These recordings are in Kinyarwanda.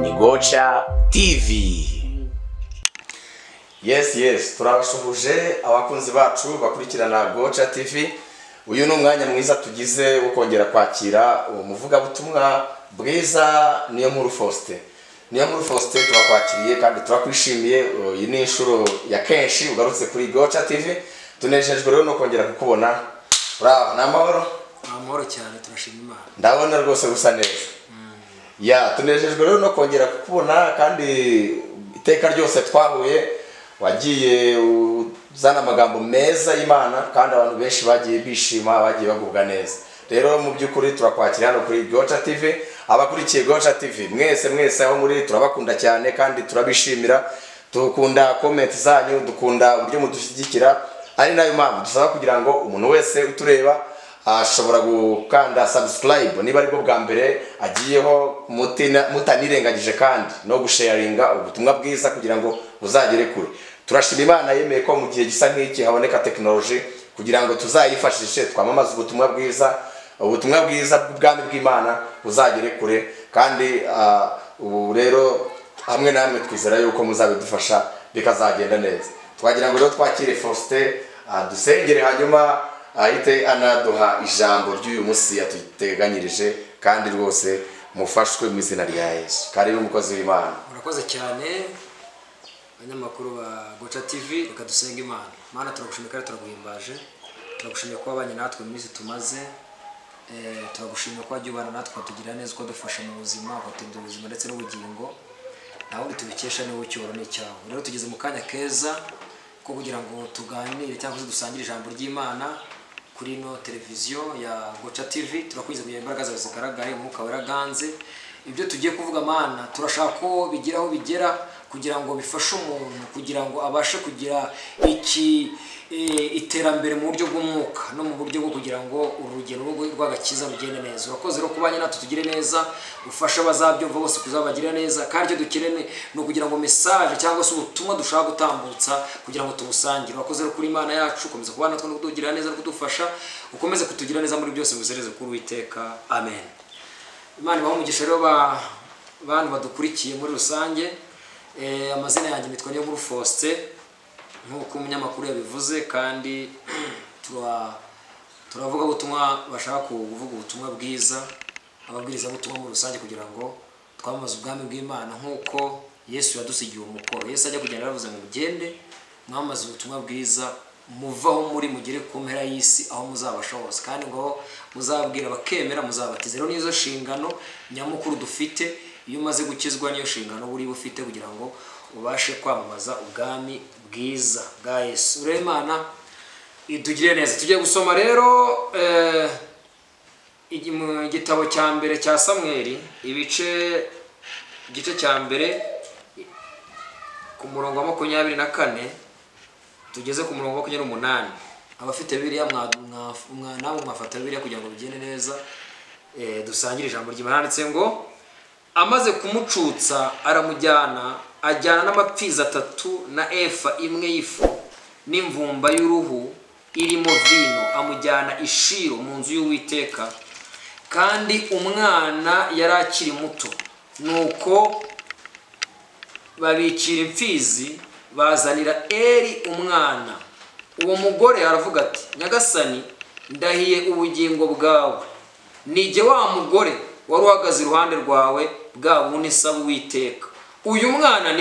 Ni Gocha TV. Yes, turabashuhuje abakunzi bacu bakurikirana Gocha TV. Uyu ni umwanya mwiza tugize wo kongera kwakira umuvuga butumwa bwiza niyo nkuru Faustin. Niyo nkuru Faustin turakwakiriye kandi turakwishimiye. Iyi ni inshuro ya kenshi ugarutse kuri Gocha TV. Tunejejwe rero no kongera kukubona. Bravo, namahoro. Amahoro cyane turashima Imana. Ndabona rwose gusa neza. Ya, tunejejwe rero no kongera kukubona kandi iteka ryose twahuye wagiye uzana amagambo meza y'Imana kandi abantu benshi bagiye bishima bagiye bagubwa neza. Rero mu byukuri turakwakira hano kuri Gocha TV. Abakurikiye Gocha TV mwese aho muri turabakunda cyane kandi turabishimira. Dukunda comment zanyu, dukunda uburyo mudushyigikira. Ari nayo mpamvu dusaba kugira ngo umuntu wese utureba ashobora gukanda subscribe niba aribwo bwa mbere agiyeho mutanirengagije kandi no gusharinga ubutumwa bwiza kugira ngo buzagere kure. Turashima Imana yemeye ko mu gihe gisa nk'iki haboneka technology kugira ngo tuzayifashishe twamamaza ubutumwa bwiza bw'ubwami bw'Imana buzagere kure kandi ubu rero hamwe namwe twizera yuko muzabidufasha bikazagenda neza. Twagira ngo rero twakire Faustin dusengere hanyuma ahite anaduha ijambo ry'uyu munsi yatuteganyirije kandi rwose mufashwe mu izina rya Yesu. Kari umukozi w'Imana. Murakoze cyane abanyamakuru ba Gocha TV, reka dusenge Imana. Mana turagushimira kandi turaguhimbaje. Turagushimira ko wabanye natwe mu minsi tumaze. Turagushimira ko wagiye ubana natwe kutugira neza ko dufasha mu buzima, kuturinda ubuzima ndetse n'ubugingo. Nawe tubikesha niwe cyoro n'icyaho. Rero tugeze mu kanya keza ko kugira ngo tuganire cyangwa se dusangire ijambo ry'Imana kuri no televiziyo ya Gocha TV. Turakwiza kugira imbaraga zawe zigaragare umwuka weraganze. Ibyo tugiye kuvuga Mana turashaka ko bigeraho bigera kugira ngo bifashe umuntu kugira ngo abashe kugira iterambere mu buryo bw'umwuka no mu buryo bwo kugira ngo urugero rw'agakiza rugende neza. Urakoze rero kubanye natwe tugire neza, ufasha abazabyumva bose kuzabagira neza kandi icyo dukeneye no kugira ngo message cyangwa se ubutumwa dushaka gutambutsa kugira ngo tubusangire. Urakoze rero kuri Imana yacu, ukomeza kubana natwe no kutugira neza no kudufasha, ukomeze kutugira neza muri byose bizereze kuri Uwiteka. Amen. Imana bamugisha rero bantu badukurikiye muri rusange. Amazina yanjye nitwa Niyo nkuru Faustin nkuko umunyamakuru yabivuze kandi turavuga ubutumwa bashaka kuvuga ubutumwa bwiza, ababwiriza ubutumwa muri rusange kugira ngo twamamaze ubwami bw'Imana nkuko Yesu yadusigiye umukoro. Yesu ajya kugenda aravuze ngo mugende mwamamaze ubutumwa bwiza muvaho muri mugere ku mpera y'isi aho muzabasha hose kandi ngo muzabwira bakemera muzabatize. Rero nizo shingano nyamukuru dufite. Iyo umaze gukizwa niyo shingano buri bufite kugira ngo ubashe kwamamaza ubwami bwiza bwa Yesu. Rero Imana idugire neza. Tugiye gusoma rero igitabo cya mbere cya Samuel igice cya mbere ku murongo wa 24 tugeze ku murongo wa 28. Abafite Bibiliya namwe mwafata Bibiliya kugira ngo bigende neza. Dusangire ijambo ry'Imana. Handitse ngo amaze kumucutsa aramujyana ajyana n'amapfizi 3 na efa imwe y'ifu n'imvumba y'uruhu irimo vino amujyana ishiro mu nzu y'Uwiteka kandi umwana yari akiri muto. Nuko babikira impfizi bazanira Eli umwana. Uwo mugore aravuga ati Nyagasani ndahiye ubugingo bwawe nijye wa mugore wari uhagaze iruhande rwawe bwa bundi saba Uwiteka. Uyu mwana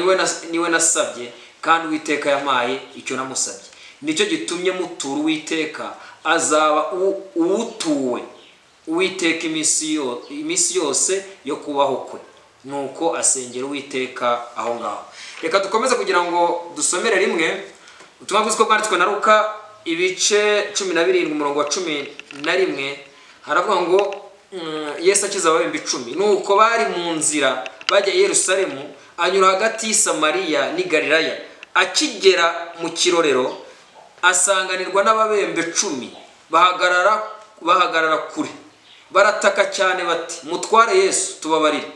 niwe nasabye kandi Uwiteka yamaye icyo namusabye. Nicyo gitumye mutura Uwiteka azaba uwutuwe Uwiteka imisi yose yo kubaho kwe. Nuko asengera Uwiteka aho ngaho. Reka dukomeze kugira ngo dusomere rimwe ubutumwa bwiza bwanditswe na Luka ibice 12 umurongo wa 11. Haravuga ngo Yesu akiza ababembe 10. Nuko bari mu nzira bajya i Yerusalemu anyura hagati y'i Samariya n'i Galilaya. Akigera mu kirorero asanganirwa n'ababembe 10 bahagarara kure barataka cyane bati mutware Yesu tubabarire.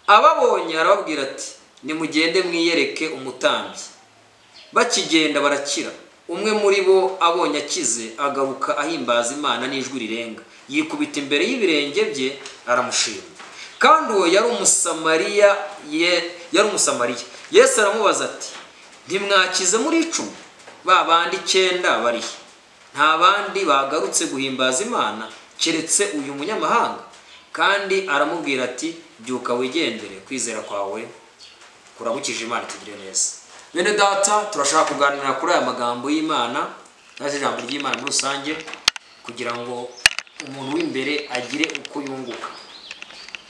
Ababonye arababwira ati nimugende mwiyereke umutambyi. Bakigenda barakira. Umwe muri bo abonye akize agaruka ahimbaza Imana n'ijwi rirenga yikubita imbere y'ibirenge bye aramushima. Kandi uwo yari umusamariya. Yesu aramubaza ati ntimwakize muri 10? Ba bandi 9 barihe? Nta bandi bagarutse guhimbaza Imana keretse uyu munyamahanga? Kandi aramubwira ati byuka wigendere, kwizera kwawe kurabukije, Imana itugire neza. Bene data, turashaka kuganira kuri aya magambo y'Imana naje ijambo ry'Imana muri rusange kugira ngo umuntu w'imbere agire uko yunguka.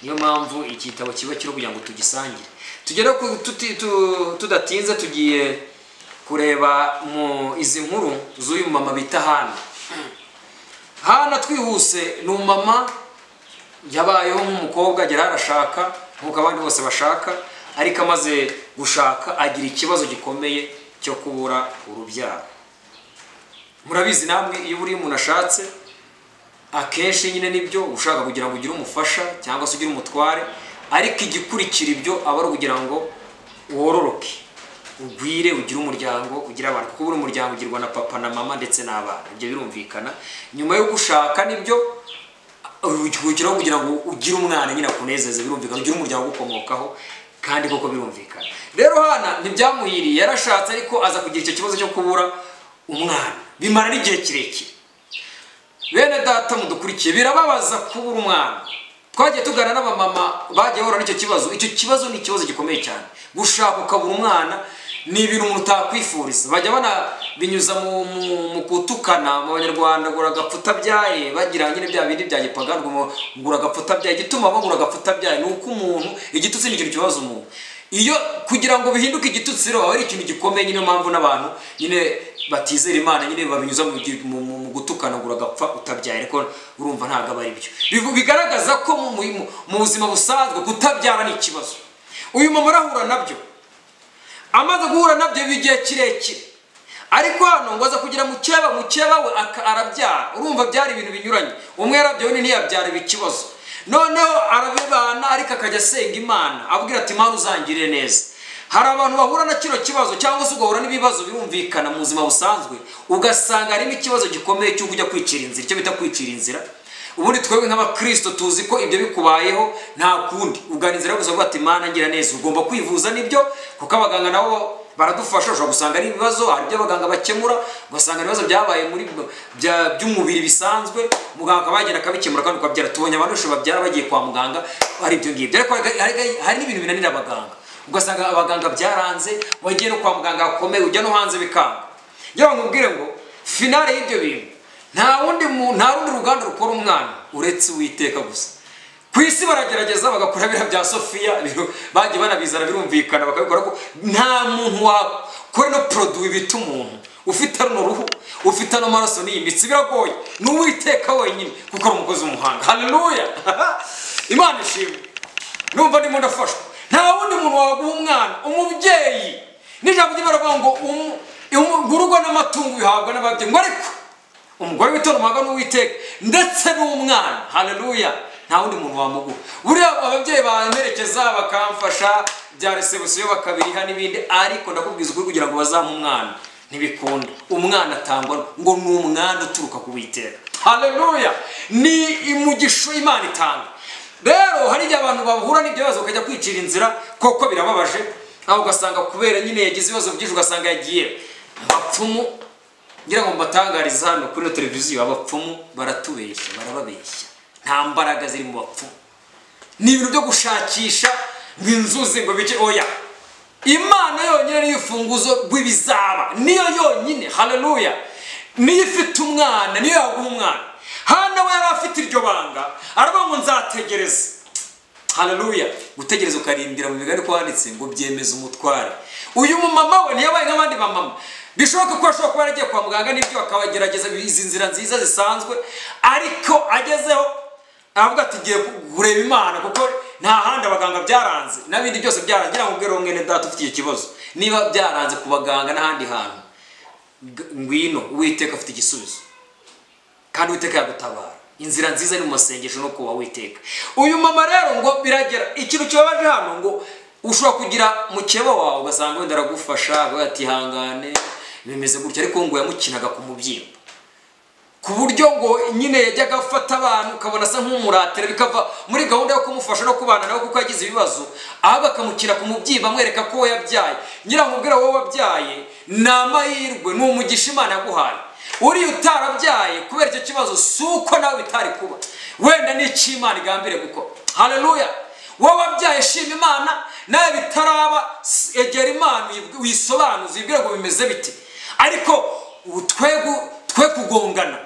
Niyo mpamvu iki gitabo kiba kiri kugira ngo tugisangire. Tugere tudatinze tugiye kureba mu izi nkuru z'uyu mama bita Hana twihuse. Ni umumama yabayeho nk'umukobwa, agera arashaka nk'uko abandi bose bashaka, ariko amaze gushaka agira ikibazo gikomeye cyo kubura urubyaro. Murabizi namwe iyo uri umuntu ashatse akenshi nyine nibyo ushaka kugira ngo ugire umufasha cyangwa se ugire umutware, ariko igikurikira ibyo aba ari kugira ngo wororoke, ugwire, ugire umuryango, ugire abantu, kuko buri umuryango ugirwa na papa na mama ndetse n'abana. Ibyo birumvikana. Nyuma yo gushaka nibyo urugero kugira ngo ugire umwana nyine akunezeze, birumvikana, ugire umuryango ukomokaho, kandi koko birumvikana. Rero Hana ntibyamuhiriye, yarashatse ariko aza kugira icyo kibazo cyo kubura umwana, bimara n'igihe kirekire. Bene data mudukurikiye, birababaza kubura umwana. Twagiye tugana n'abamama bagiye bahura n'icyo kibazo. Icyo kibazo ni ikibazo gikomeye cyane. Gushaka ukabura umwana ni ibintu umuntu utakwifuriza. Bajya binyuza mu kutukana mu Banyarwanda, gura gapfuta byaye, bagira nyine bya bindi bya gipagani, gura gapfuta byaye. Gituma bagura gapfuta byaye nuko umuntu igitutsi ni ikintu kibazo umuntu. Iyo kugira ngo bihinduke igitutsi rero ari ikintu gikomeye, nyine mpamvu n'abantu nyine batizera Imana nyine babinyuza mu gutukana gura gapfa utabyaye, ariko urumva ntago aba ari byo. Bigaragaza ko mu buzima busanzwe kutabyara ni ikibazo. Uyu mama arahura nabyo, amaze guhura nabyo bigiye kirekire, ariko hano ngo aza kugira mukeba we arabyara. Urumva byari ibintu binyuranye. Umwe yarabyaye ntiyabyara ikibazo. Noneho arabibana, ariko akajya asenga Imana abwira ati Imana uzangirire neza. Hari abantu bahura na kino kibazo, cyangwa se ugahura n'ibibazo birumvikana mu buzima busanzwe, ugasanga harimo ikibazo gikomeye cyo kujya kwicira inzira. Icyo bita kwicira inzira, ubundi twebwe nk'abakristo tuzi ko ibyo bikubayeho nta kundi ugana inzira gusa uvuga ati Imana ngira neza. Ugomba kwivuza nibyo, kuko abaganga nabo baradufasha. Ushobora gusanga ari ibibazo, hari ibyo abaganga bakemura, ugasanga ibibazo byabaye muri by'umubiri bisanzwe, muganga akabagenda akabikemura kandi ukabyara. Tubonye abantu bashobora babyara bagiye kwa muganga ari ibyo ngibyo, ariko hari n'ibintu binanira abaganga. Ugasanga abaganga byaranze, wagiye no kwa muganga hakomeye, ujya no hanze bikanga. Yewe nkubwire ngo finale y'ibyo bintu nta rundi ruganda rukora umwana uretse Uwiteka gusa. Ku isi baragerageza bagakora biriya bya Sofiya, bagiye banabizana birumvikana bakabikora, ko nta muntu wakora no produit bita umuntu ufite runo ruhu, ufite no maraso n'imitsi, biragoye. Ni Uwiteka wenyine kuko ari umukozi w'umuhanga. Haleluya! Imana ishimwe. Numva ndimo ndafashwa. Nta wundi muntu waguha umwana. Umubyeyi n'ijambo ry'Imana ngo urugo n'amatungo bihabwa n'ababyeyi, ngo ariko umugore witora umuhaga n'Uwiteka ndetse n'umwana. Haleluya! Nta wundi muntu wamuguha. Buriya ababyeyi bamerekeza bakamfasha bya resebusiyo bakabiriha n'ibindi, ariko ndakubwiza ukuri kugira ngo bazamu umwana ntibikunda. Umwana atangwa ngo ni umwana uturuka ku Uwiteka. Haleluya! Ni imugisho Imana itanga. Rero hari igihe abantu bahura n'ibyo bibazo bakajya kwicira inzira, koko birababaje. Aho ugasanga kubera nyine yagize ibibazo byinshi, ugasanga yagiye abapfumu. Ngira ngo mbatangariza hano kuri televiziyo, abapfumu baratubeshya, barababeshya. Nta mbaraga ziri mu bapfumu. Ni ibintu byo gushakisha ngo inzuzi ngo bike. Oya, Imana yonyine niyo ifunguzo rw'ibizaba, niyo yonyine. Haleluya! Niyo ifite umwana, niyo yaguha umwana. Hana we yari afite iryo banga, aravuga ngo nzategereza. Haleluya! Gutegereza ukarindira mu migani kwanditse ngo byemeza umutware. Uyu mumama we ntiyabaye nk'abandi bamama. Bishoboka ko ashobora kuba yaragiye kwa muganga n'ibyo akabagerageza izi nzira nziza zisanzwe, ariko agezeho aravuga ati ngiye kureba Imana, kuko nta handi abaganga byaranze n'abindi byose byaranze. Ngira ngo ubwire mwene data ufite ikibazo, niba byaranze ku baganga n'ahandi hantu, ngwino Uwiteka afite igisubizo, kandi Uwiteka yagutabara. Inzira nziza ni mu masengesho no kuba Uwiteka. Uyu mama rero ngo biragera ikintu cyabaje hano, ngo ushobora kugira mukeba wawe ugasanga wenda aragufasha, avuga ati hangane bimeze gutya, ariko ngo yamukinaga ku mubyimba. ku buryo ngo nyine yajyaga afata abantu ukabona asa nk'umuratira, bikava muri gahunda yo kumufasha no kubana nawe kuko yagize ibibazo, ahubwo akamukira ku mubyimba amwereka ko we yabyaye. Nyiramubwira wowe wabyaye ni amahirwe, ni umugisha Imana yaguhaye. Uriya utarabyaye kubera icyo kibazo si uko nawe bitari kuba, wenda ni icyo Imana igambire gukora. Haleluya! wowe wabyaye shima Imana, nawe bitaraba egera Imana wisobanuze ibwire ngo bimeze bite. Ariko twe kugongana,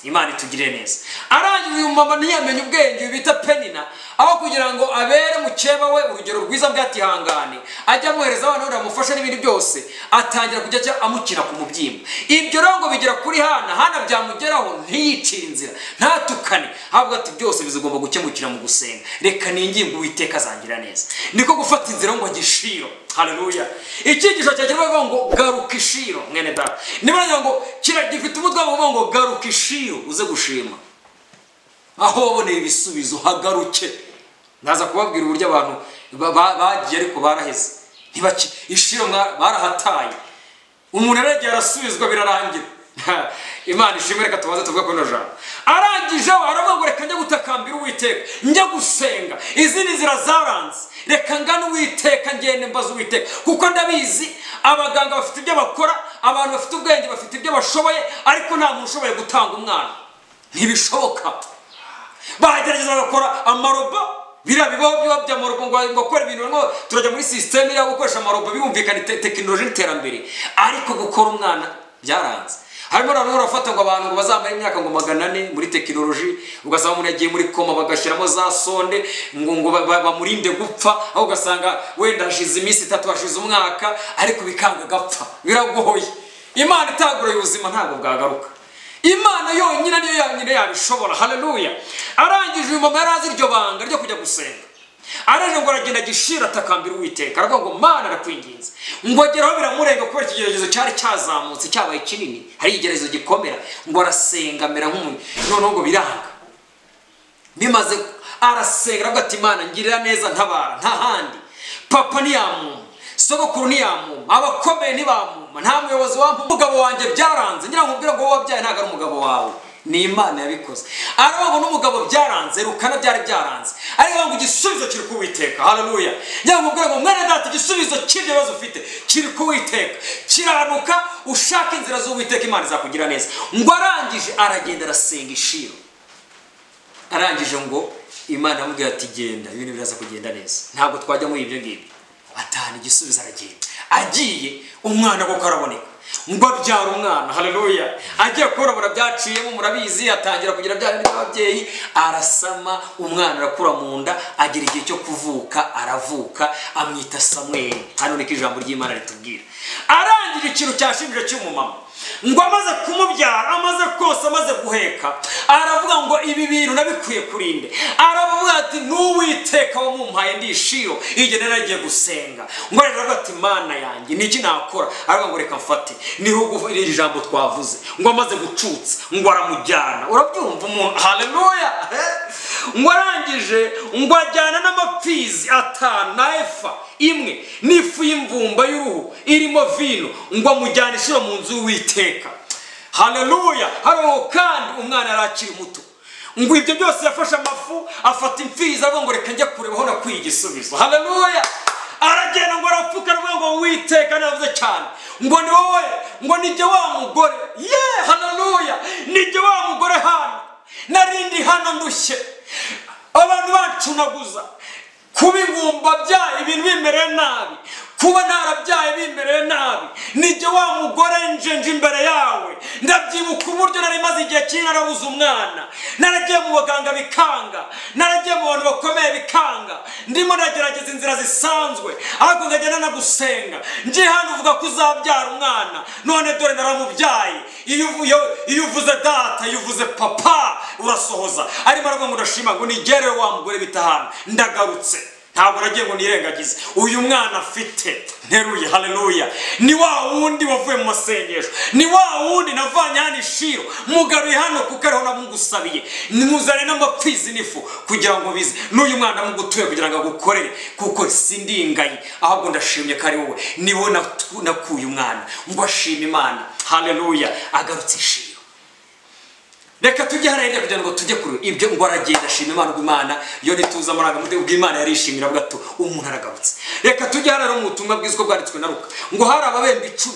Imana itugire neza. Arangije uyu mama ntiyamenye ubwenge bita Penina, aho kugira ngo abere mukeba we urugero rwiza bwatihangane, ajya amuhereza abana baramufasha n'ibindi byose, atangira kujya amukira ku mubyimba. Ibyo rero ngo bigera kuri Hana byamugeraho ntiyicire inzira, ntatukane, ahubwo ati byose bizagomba gukemukira mu gusenga. Reka ninginge Uwiteka azangira neza. Niko gufata inzira ngo gishiro. Haleluya! Icyigisho cya kivuga ngo garuka ishiro mwene data. Niba ngo gifite umutwe ngo garuka ishiro uze gushima. Aho waboneye ibisubizo hagaruke. Ndaza kubabwira uburyo abantu bagiye ariko baraheze. Ntibaki ishiro barahataye. Umuntu aragiye arasubizwa birarangira. Imana ishimwe, reka tubaze tuvuga ko noja. Arangije aravuga ngo reka njya gutakambira Uwiteka, njya gusenga. Izi ni nzira zaranze. Reka ngana Uwiteka ngende mbaza Uwiteka, kuko ndabizi abaganga bafite ibyo bakora, abantu bafite ubwenge bafite ibyo bashoboye, ariko nta muntu ushoboye gutanga umwana. Ntibishoboka. Bagerageza bagakora amarobo, bibaho by'amarobo ngo bakora ibintu ngo turajya muri system yo gukoresha amarobo biyumvikana tekinoloji n'iterambere, ariko gukora umwana byaranze. Harimo abantu barafata ngo abantu ngo bazamara imyaka ngo 400 muri tekinoloji, ugasanga umuntu yagiye muri koma bagashyiramo za sonde ngo bamurinde gupfa, aho ugasanga wenda hashize iminsi 3 hashize umwaka, ariko bikanga gapfa. Biragoye. Imana itagura ubuzima ntabwo bwagaruka. Imana yonyine niyo yanyine yabishobora. Haleluya! Arangije uyu mama yarazi iryo banga ryo kujya gusenga. Araje ngo aragenda gishira atakambira Uwiteka, aravuga ngo Mana nakwinginze. Ngo ageraho biramurenga kubera ikigeragezo cyari cyazamutse cyabaye kinini, hari igeragezo gikomera, ngo arasenga amera nk'umuntu. Noneho ngo biranga. Bimaze arasenga aravuga ati Mana ngirira neza ntabara, nta handi. Papa ntiyamuma, sogokuru ntiyamuma, abakomeye ntibamuma, nta muyobozi wampa. Umugabo wanjye byaranze. Ngira ngo ubwire ngo wowe wabyaye ntago ari umugabo wawe, ni Imana yabikoze. Aravuga ngo n'umugabo byaranze, rukana byari byaranze, ariko ngo igisubizo kiri ku Uwiteka. Haleluya! Ngira ngo ubwire ngo mwene data igisubizo cy'ibyo bibazo ufite kiri ku Uwiteka. Kiranuka ushaka inzira z'Uwiteka, Imana izakugira neza. Ngo arangije aragenda arasenga ishiro. Arangije ngo Imana amubwira ati genda, ibintu biraza kugenda neza, ntabwo twajya muri ibyo ngibyo. Atahana igisubizo aragenda. Agiye umwana ko karaboneka, ngo abyara umwana. Haleluya! Agiye kurabura byaciyemo murabizi, atangira kugira byari n'ababyeyi, arasama umwana arakura mu nda, agira igihe cyo kuvuka, aravuka, amwita Samuel. Hano niko ijambo ry'Imana ritubwira. Arangije ikintu cyashimije cy'umumama, ngo amaze kumubyara, amaze kose, amaze guheka, aravuga ngo ibi bintu nabikwiye kurinde. Aravuga ati n'Uwiteka wamumpaye ndishiro igihe naragiye gusenga. Ngo aravuga ati Mana yanjye niki nakora? Aravuga ngo reka mfate niho iri jambo twavuze, ngo amaze gucutsa ngo aramujyana. Urabyumva umuntu? Haleluya! Ngo arangije ngo ajyana n'amapfizi 5 na efa imwe n'ifu y'imvumba y'uruhu irimo vino, ngo amujyana ishiro mu nzu y'Uwiteka. Haleluya! Haro kandi umwana arakiri muto. Ngo ibyo byose yafashe amafu, afata imfizi, avuga ngo reka njye kurebaho nakwiye igisubizo. Haleluya! Aragenda ngo arapfuka, aravuga ngo Uwiteka navuze cyane, ngo ni wowe, ngo nijye wa mugore. Haleluya! Nijye wa mugore hano, narindi hano ndushye, abantu bacunaguza, kuba ingumba byaye ibintu bimereye nabi, kuba narabyaye bimereye nabi. Nijye wa mugore nje imbere yawe. Ndabyibuka uburyo nari maze igihe kinini narabuze umwana, naragiye mu baganga bikanga, naragiye mu bantu bakomeye bikanga, ndimo nagerageza inzira zisanzwe, ariko ngagenda nagusenga. Nje hano uvuga ko uzabyara umwana, none dore naramubyaye. Iyo uvuze data, iyo uvuze papa, urasohoza. Arimo aravuga ngo ndashima ngo nigere wa mugore bitahana, ndagarutse. Ntabwo nagiye ngo nirengagize uyu mwana afite. Nteruye. Haleluya! Ni wa wundi wavuye mu masengesho, ni wa wundi navanye hano ishiro, mugaruye hano kuko ariho namugusabiye. Nimuzane n'amapfizi n'ifu kugira ngo bize. N'uyu mwana mugutuye kugira ngo agukorere, kuko sindingaye, ahubwo ndashimye ko ari wowe. Niho nakuye umwana, ngo ashima Imana. Haleluya! Agarutse ishiro. reka tujye hariya kugira ngo tujye kuri ibyo ngo aragenda ashima Imana ngo Imana iyo nituza amaraga mude ubwo Imana yarishimira avuga ati umuntu aragarutse. Reka tujye hariya mu butumwa bwizwe bwanditswe na Luka ngo hari ababembe 10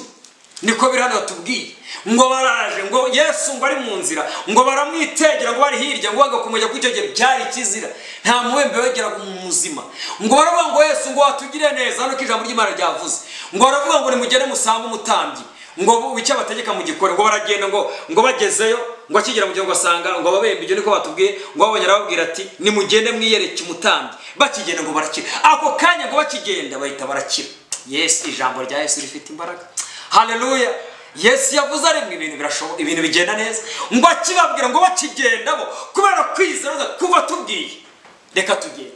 niko biri hano batubwiye ngo baraje ngo Yesu ngo ari mu nzira ngo baramwitegera ngo bari hirya ngo bagakomeje kwicyo byari kizira nta mubembe wegeraga umuzima ngo baravuga ngo Yesu ngo watugire neza hano kijambo ry'Imana ryavuze ngo baravuga ngo nimugere musanga umutambyi ngo wicyo bategeka mu gikore ngo baragenda ngo bagezeyo ngo akigera mu gihe ngo asanga ngo ababembe ibyo niko batubwiye ngo babonye arababwira ati nimugende mwiyereke umutambyi bakigenda ngo barakira ako kanya ngo bakigenda bahita barakira. Yes, ijambo rya Yesu rifite imbaraga. Haleluya. Yesu yavuze ari ibintu birashoboka ibintu bigenda neza ngo akibabwira ngo bakigenda bo kubera kwizera kuva tubwiye reka tugende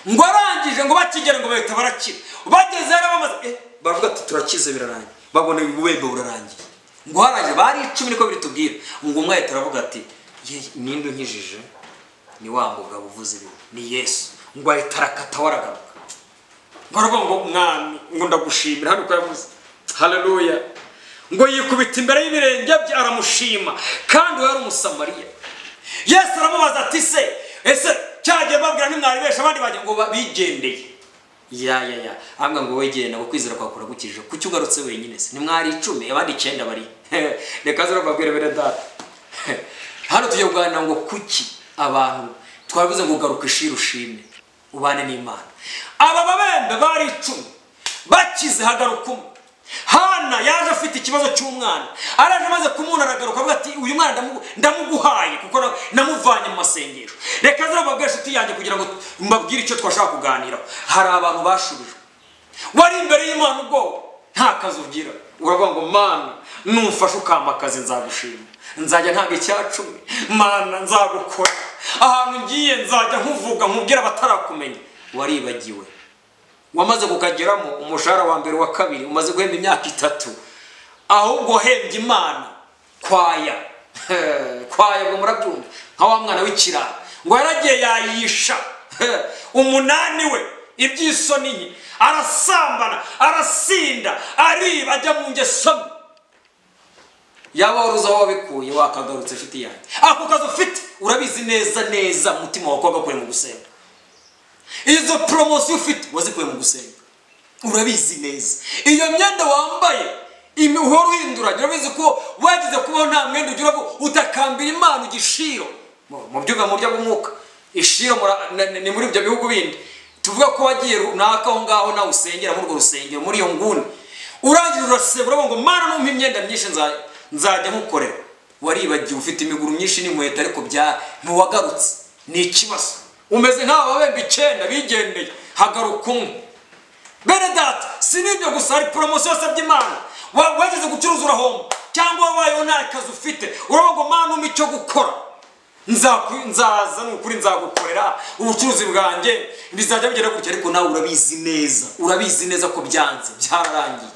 ngo arangije ngo bakigera ngo bahita barakira bageze rero bamaze bavuga ati turakize birarangiye babone ububembe burarangiye ngo haraje bari 10 niko biri tubwira ngo umwe ahita aravuga ati ninde unkijije ni wa mugabo uvuze ibi ni Yesu ngo ahita arakata waragaruka baravuga ngo mwami ngo ndagushimira hano ko yavuze. Haleluya. Ngo yikubita imbere y'ibirenge bye aramushima kandi yari umusamariya. Yesu aramubaza ati se ese cyagiye babwira nimwari besha abandi bajye ngo bigendeye ya amwe ngo wegenda ngo kwizera kwakura gukije kuki ugarutse wenyine se nimwari 10 abandi 9 bari reka zero babwire bere data hano tujye kuganira ngo kuki abantu twavuze ngo ugaruka ishira ushime ubane n'Imana. Aba babembe bari 10 bakize hagaruka Hana yaje afite ikibazo cy'umwana araje maze kumuna aragaruka avuga ati uyu mwana ndamuguhaye kuko namuvanye mu masengesho. Reka zero babweshe tuyange kugira ngo mbabwire icyo twashaka kuganira. Hari abantu bashubije wari imbere y'Imana ubwo nta kazi ugira uravuga ngo Mana numfashe ukamakaze nzagushima nzajya ntaga icyacumi Mana nzagukora ahantu ngiye nzajya nkuvuga nkubwira batarakumenya. Waribagiwe wamaze kukageramo umushahara wa mbere wa kabiri umaze guhemba imyaka 3 ahubwo hembye Imana kwaya ngo murabyumva nka wa mwana w'ikirara ngo yaragiye yayisha umunani we ibyisoni arasambana arasinda ariba ajya mu ngeso yaba waruza wabikuye wakagarutse fiti yanjye ako kazo ufite urabizi neza mutima wakoga kure mu gusenga izo promotion ufite wazikuye mu gusenga urabizi neza iyo myenda wambaye imihoro hinduranye urabizi ko wagize kubaho nta mwenda ugira utakambira Imana igishiro mu byuga mu byo bumuka ishiro ni muri ibyo bihugu bindi tuvuga ko wagiye runaka aho ngaho nawe usengera muri urwo rusengero muri iyo nguni urangira urasebura ngo Mana numpa imyenda myinshi nzajya mukorera. Waribagiwe ufite imiguru myinshi n'inkweto ariko ntuwagarutse ni ikibazo umeze nk'aba babembe 9 bigendeye hagaruka umwe. Bene data sinibyo gusa ari promotion yasabye Imana wageze gucuruza urahomba cyangwa wabayeho nta kazi ufite uravuga ngo Mana umpe icyo gukora nzaza n'ukuri nzagukorera ubucuruzi bwanjye bizajya bigera gutya ariko nawe urabizi neza ko byanze byararangiye.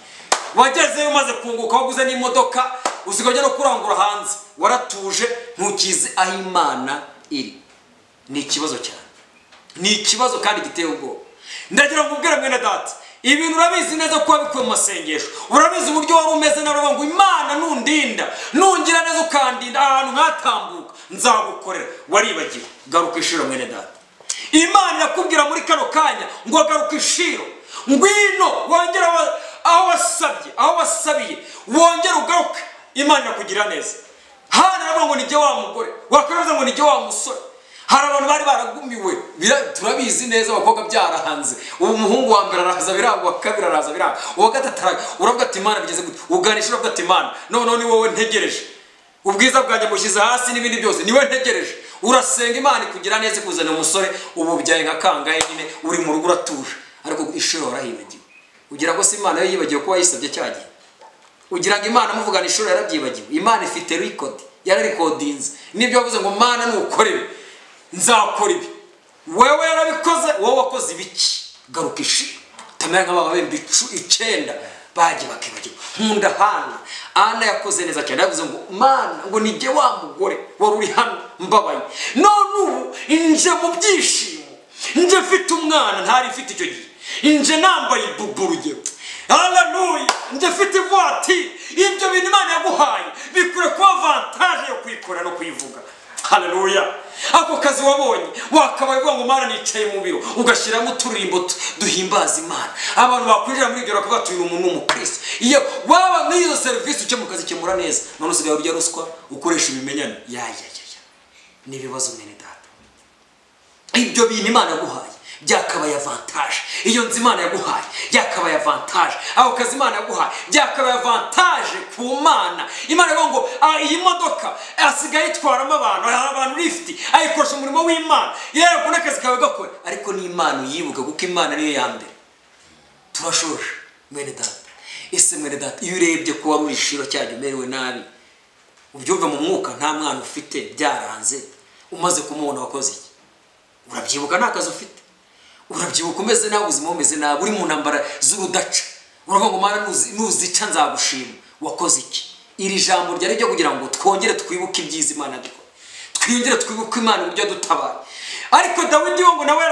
Wageze umaze kunguka waguze n'imodoka usigajya no kurangura hanze waratuje ntukize aho Imana iri. Ni ikibazo cyane ni ikibazo kandi giteye ubwoba. Ndagira ngo ubwire mwene data ibintu urabizi neza ko wabikuye mu masengesho urabizi uburyo wari umeze n'abavuga ngo Imana nundinda nungira neza ukandinda ahantu nkatambuka nzagukorera. Waribagiwe garuka ishiro mwene data. Imana irakubwira muri kano kanya ngo garuka ishiro ngwino wongera aho wasabiye wongera ugaruka Imana irakugira neza. Hana aravuga ngo nijye wa mugore wakaravuza ngo nijye wa musore. Hari abantu bari baragumiwe turabizi neza abakobwa byarahanze ubu umuhungu wa mbere araza biranga wa kabiri araza biranga uwa gatatu uravuga ati Imana bigeze gute uganisha uravuga ati Imana none ni wowe ntegereje ubwiza bwanjye mushyize hasi n'ibindi byose niwe ntegereje urasenga Imana kugira neza kuzana umusore ubu byaye nka kangahe nyine uri mu rugo uratuje ariko ishuri warahibagiwe ugira ngo se Imana yo yibagiwe ko wayisabye cyagiye ugira ngo Imana muvugana ishuri yarabyibagiwe. Imana ifite record yararekodinze nibyo bavuze ngo Mana nukorere nzakora ibi wewe yarabikoze wowe wakoze ibiki garuka ishiro tamera nk'ababembe 9 baje bakibagirwa. Nkunda Hana yakoze neza cyane yavuze ngo Mana ngo nijye wa mugore wari uri hano mbabaye none ubu inje mu byishimo nje mfite umwana ntari mfite icyo gihe inje nambaye ibuburugero haleluya. Ndafite ivatiri. Ibyo bintu Imana yaguhaye bikure kuba avantage yo kwikora no kuyivuga. Haleluya. Ako kazi wabonye wakabaye ngo Mana nicaye mu biro ugashyiramo uturimbo duhimbaza Imana. Abantu bakwinjira muri ibyo bakavuga ati uyu muntu n'umukristo. Iyo waba n'iyo service uke mu kazi kemura neza, none usigaye urya ruswa ukoresha ibimenyane. Ya nibibazo mwene data. Ibyo bintu Imana yaguhaye byakabaye avantage. Iyo nzi Imana yaguhaye byakabaye avantage. Aho kazi Imana yaguhaye byakabaye avantage ku Mana. Imana ivuga ngo iyi modoka asigaye itwaramo abantu lift ayikoresha umurimo w'Imana. Yego n'akazi kawe gakora, ariko ni Imana uyibuka kuko Imana niyo ya mbere. Turashoje mwene data. Ese mwene data, iyo urebye ko wari urishiro cyane umerewe nabi, ubyumva mu mwuka nta mwana ufite byaranze, umaze kumubona wakoze iki? Urabyibuka nta kazi ufite, urabyibuka umeze nabi, ubuzima umeze nabi, uri mu ntambara z'urudaca, uravuga ngo Mana nuzica nzagushima. Wakoze iki? Iri jambo ryari ryo kugira ngo twongere twibuke ibyiza Imana dukora, twongere twibuke Imana uburyo dutabaye. Ariko Dawidi ngo nawe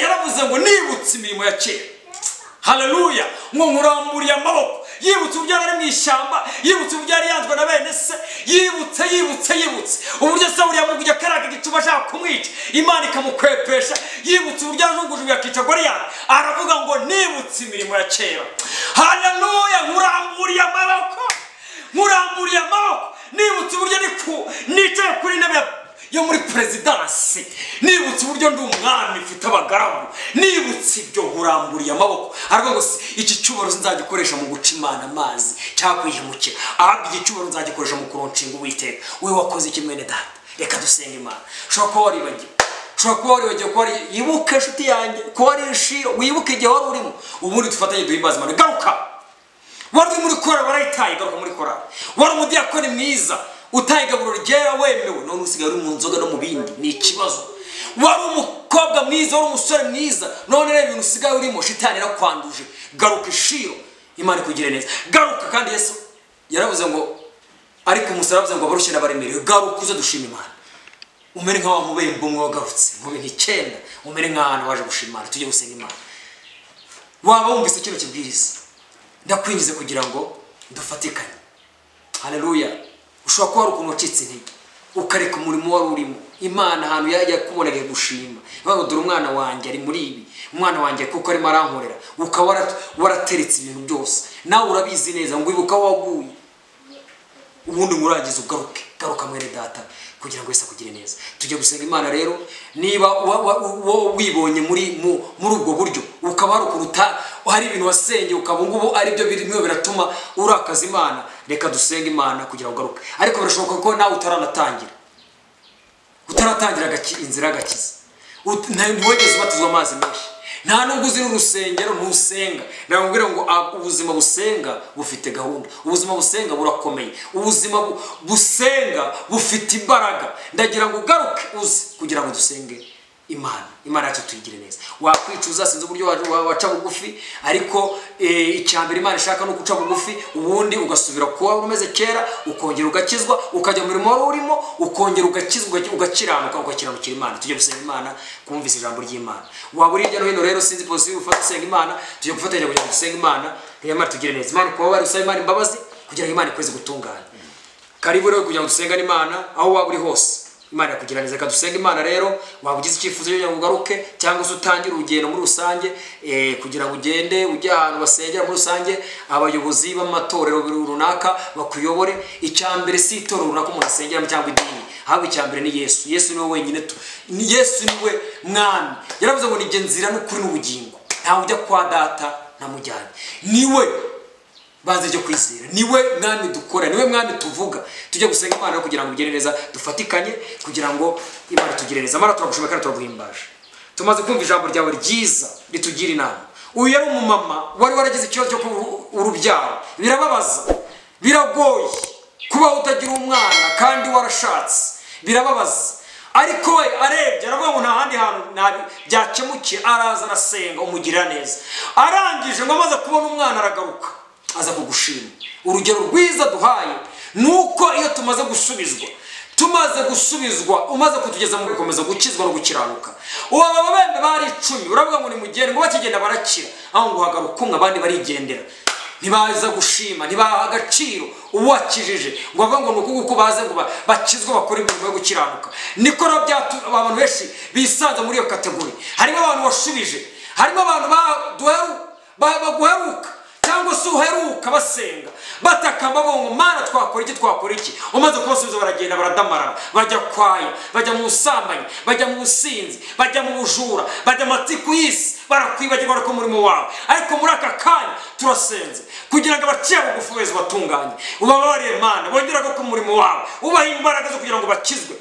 yaravuze ngo nibutse imirimo ya kera. Haleluya. Ngo nkuramburiye amaboko, yibutse uburyo ari mu ishyamba, yibutse uburyo ari yanzwe na bene se, yibutse uburyo Sawuli yamuguje karaga gituma ashaka kumwica, Imana ikamukwepesha, yibutse uburyo ajunguje yakica Goliyati. Aravuga ngo nibutse imirimo ya kera. Haleluya. Nkuramburiye amaboko, nibutse uburyo nicaye kuri intebe yo muri presidansi, nibutse uburyo ndi umwami mfite abagaragu, nibutse ibyo nkuramburiye amaboko. Aravuga ngo iki cyubaro nzagikoresha mu guca Imana amazi cyangwa kwihemukira, ahubwo iki cyubaro nzagikoresha mu kuronshinga Uwiteka. We wakoze iki mwene data? Reka dusenge Imana. Ushobora kuba waribagiwe ko yibuke inshuti yanjye ko wari ishiro, wibuke igihe wari urimo, ubundi dufatanye duhimbaza Imana. Garuka. Wari muri kora barayitaye, garuka muri kora. Wari umudiyakoni mwiza utaye igaburo ryera wemewe, none usigaye uri mu nzoga no mu bindi, ni ikibazo. Wari umukobwa mwiza, wari umusore mwiza, none reba ibintu usigaye urimo, shitani yarakwanduje. Garuka ishiro, Imana ikugire neza. Garuka. Kandi Yesu yaravuze ngo, ariko umusore yaravuze ngo abarushye n'abaremerewe, garuka uze dushima Imana. Umere nka wa mubembe umwe wagarutse mu bintu 9, umere nk'ahantu waje gushima Imana. Tujye gusenga Imana. Waba wumvise kino kibwiriza, ndakwinjize kugira ngo dufatikanye. Haleluya. Ushobora kuba ari ukuntu wacitse intege ukareka umurimo wari urimo, Imana ahantu yajya kubonera gushima. Bavuga dore umwana wanjye ari muri ibi, umwana wanjye kuko arimo arankorera, ukaba warateretse ibintu byose, nawe urabizi neza ngo ibuka waguye, ubundi ngurangiza ugaruke. Garuka mwene data kugira ngo Yesu akugire neza. Tujye gusenga Imana rero. Niba wibonye muri ubwo buryo, ukaba hari ukuruta hari ibintu wasenge, ukaba ngubu ari byo birimo biratuma urakaza Imana, reka dusenge Imana kugira ngo ugaruke. Ariko birashoboka ko nawe utaratangira inzira y'agakiza, ntiwegeze ubatizwa amazi menshi, nta nubwo uzi n'urusengero ntusenga. Ndababwira ngo ubuzima busenga bufite gahunda, ubuzima busenga burakomeye, ubuzima busenga bufite imbaraga. Ndagira ngo ugaruke uzi kugira ngo dusenge Imana yacu tuyigire neza. Wakwicuza sinzi uburyo waca bugufi, ariko icyambere Imana ishaka no guca bugufi, ubundi ugasubira kuba umeze kera, ukongera ugakizwa, ukajya mu murimo wari urimo, ukongera ugakizwa, ugakiranuka, ugakiranukira Imana. Tujye gusenga Imana, kumvise ijambo ry'Imana. Waba uri hirya no hino rero sinzi positive ufata gusenga Imana, tujye gufatanya kugira ngo dusenge Imana, Imana tugire neza. Imana kuba wari usaba Imana imbabazi kugira ngo Imana ikweze gutungana. Karibu rero kugira ngo dusenge Imana aho waba uri hose. Imana yakugira neza. Reka dusenge Imana rero. Waba ugize icyifuzo cyo ugaruke cyangwa se utangire urugendo muri rusange, kugira ngo ugende ujye ahantu basengera muri rusange, abayobozi b'amatorero runaka bakuyobore. Icyambere si itorero runaka umuntu asengera cyangwa idini, ahubwo icyambere ni Yesu. Yesu niwe wenyine, Yesu niwe mwami. Yaravuze ngo ni nzira n'ukuri n'ubugingo, ntawe ujya kwa data ntamujyanye. Niwe banze cyo kwizera, niwe mwami dukora, niwe mwami tuvuga. Tujye gusenga Imana kugira ngo ugire neza, dufatikanye kugira ngo Imana tugire neza. Mara turagushimira kandi turaguhimbaje. Tumaze kumva ijambo ryawe ryiza ritugira inama. Uyu yari umumama wari waragize ikibazo cyo urubyaro. Birababaza, biragoye kuba utagira umwana kandi warashatse, birababaza. Ariko we arebye aravuga ngo nta handi hantu byakemukiye, araza arasenga umugira neza. Arangije ngo amaze kubona umwana aragaruka aza kugushima. Urugero rwiza duhaye nuko iyo tumaze gusubizwa tumaze gusubizwa umaze kutugeza mu gukomeza gukizwa no gukiranuka. Ubu ababembe bari 10 uravuga ngo ni mugende ngo bakigenda barakira, aho ngo hagaruka umwe abandi barigendera. Ntibaza gushima, ntibaha agaciro uwakijije ngo bavuga ngo nuko baze ngo bakizwe bakora imirimo yo gukiranuka. Niko abantu benshi bisanze muri iyo kategori. Harimo abantu washubije, harimo abantu baguheruka cyangwa se uheruka basenga batakamba bongo mana twakora iki umaze kubasubiza baragenda baradamara, bajya kwaya, bajya mu busambanyi, bajya mu businzi, bajya mu bujura, bajya matiku y'isi, barakwibagirwa ko muri mu wawe. Ariko muri aka kanya turasenze kugira ngo abaciye bugufi wese batunganye, ubabariye Mana, bongera ko muri mu wawe, ubaha imbaraga zo kugira ngo bakizwe,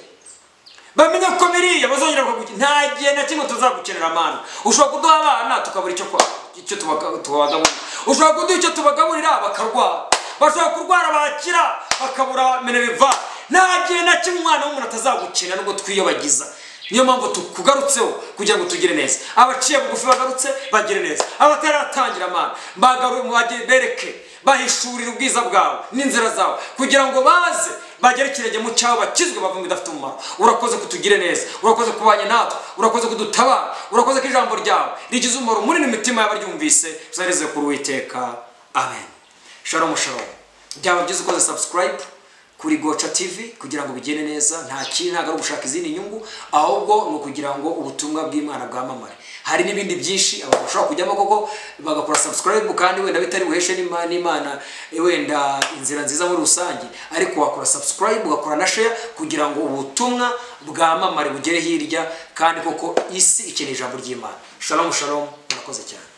bamenye ko biriya bazongera kugugira. Nta gihe na kimwe tuzagukenera Mana. Ushobora kuduha abana tukabura icyo tubagaburira, ushobora kuduha icyo tubagaburira bakarwara, bashobora kurwara bakira bakabura minerva. Nta gihe na kimwe umwana w'umuntu atazagukenera nubwo twiyobagiza. Niyo mpamvu tukugarutseho kugira ngo tugire neza. Abaciye bugufi bagarutse bagire neza, abataratangira Mana bagaruye bereke, bahishurira ubwiza bwawe n'inzira zawe kugira ngo baze bagere kirenge mu cyawe bakizwe bava mu bidafite umumaro. Urakoze kutugire neza, urakoze kubanye natwe, urakoze kudutabara, urakoze ko ijambo ryawe rigize umumaro munini imitima y'abaryumvise. Tuzareze kuri Uwiteka. Amen. Shalom shalom. Byaba byiza ukoze subscribe kuri Gocha TV kugira ngo bigene neza. Nta kintu ntago ari gushaka izindi nyungu, ahubwo no kugira ngo ubutumwa bw'Imana bwamamare. Hari n'ibindi byinshi abantu bashobora kujyamo koko bagakora subscribe, kandi wenda bitari buheshe n'Imana wenda inzira nziza muri rusange, ariko wakora subscribe ugakora na share kugira ngo ubutumwa bwamamare bugere hirya, kandi koko isi ikeneye ijambo ry'Imana. Shalom shalom. Murakoze cyane.